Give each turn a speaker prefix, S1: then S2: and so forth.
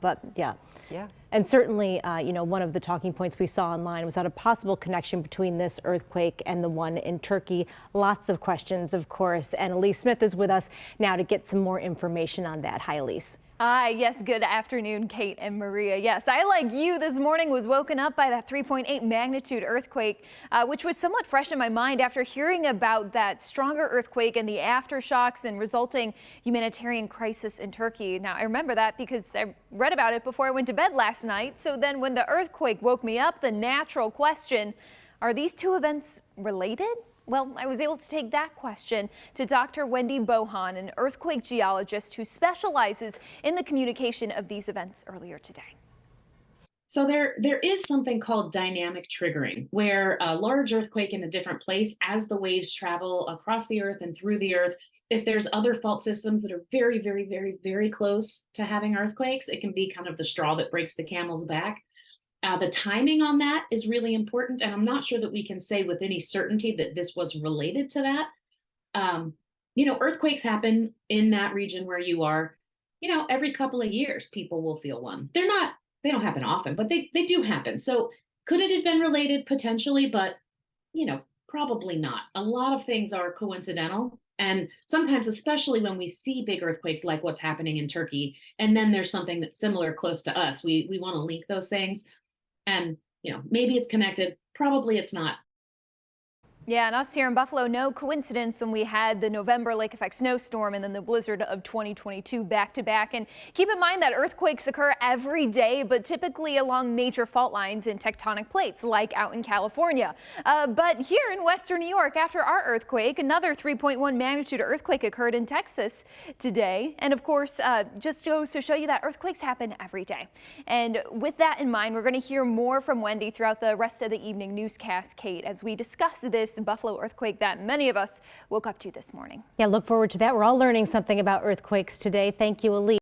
S1: But yeah. And certainly, one of the talking points we saw online was that a possible connection between this earthquake and the one in Turkey. Lots of questions, of course. And Elise Smith is with us now to get some more information on that. Hi, Elise.
S2: Hi, yes, good afternoon, Kate and Maria. Yes, I, like you, this morning was woken up by that 3.8 magnitude earthquake, which was somewhat fresh in my mind after hearing about that stronger earthquake and the aftershocks and resulting humanitarian crisis in Turkey. Now, I remember that because I read about it before I went to bed last night. So then when the earthquake woke me up, the natural question, are these two events related? Well, I was able to take that question to Dr. Wendy Bohan, an earthquake geologist who specializes in the communication of these events earlier today.
S3: So there is something called dynamic triggering, where a large earthquake in a different place, as the waves travel across the earth and through the earth, if there's other fault systems that are very, very, very, very close to having earthquakes, it can be kind of the straw that breaks the camel's back. The timing on that is really important, and I'm not sure that we can say with any certainty that this was related to that. Earthquakes happen in that region where you are, every couple of years, people will feel one. They don't happen often, but they do happen. So could it have been related? Potentially, but, probably not. A lot of things are coincidental. And sometimes, especially when we see big earthquakes like what's happening in Turkey, and then there's something that's similar close to us, we want to link those things. And, maybe it's connected. Probably it's not.
S2: Yeah, and us here in Buffalo, no coincidence when we had the November lake effect snowstorm and then the blizzard of 2022 back to back. And keep in mind that earthquakes occur every day, but typically along major fault lines and tectonic plates, like out in California. But here in Western New York, after our earthquake, another 3.1 magnitude earthquake occurred in Texas today. And of course, just goes to show you that earthquakes happen every day. And with that in mind, we're going to hear more from Wendy throughout the rest of the evening newscast, Kate, as we discuss this Buffalo earthquake that many of us woke up to this morning.
S1: Yeah, look forward to that. We're all learning something about earthquakes today. Thank you, Elise.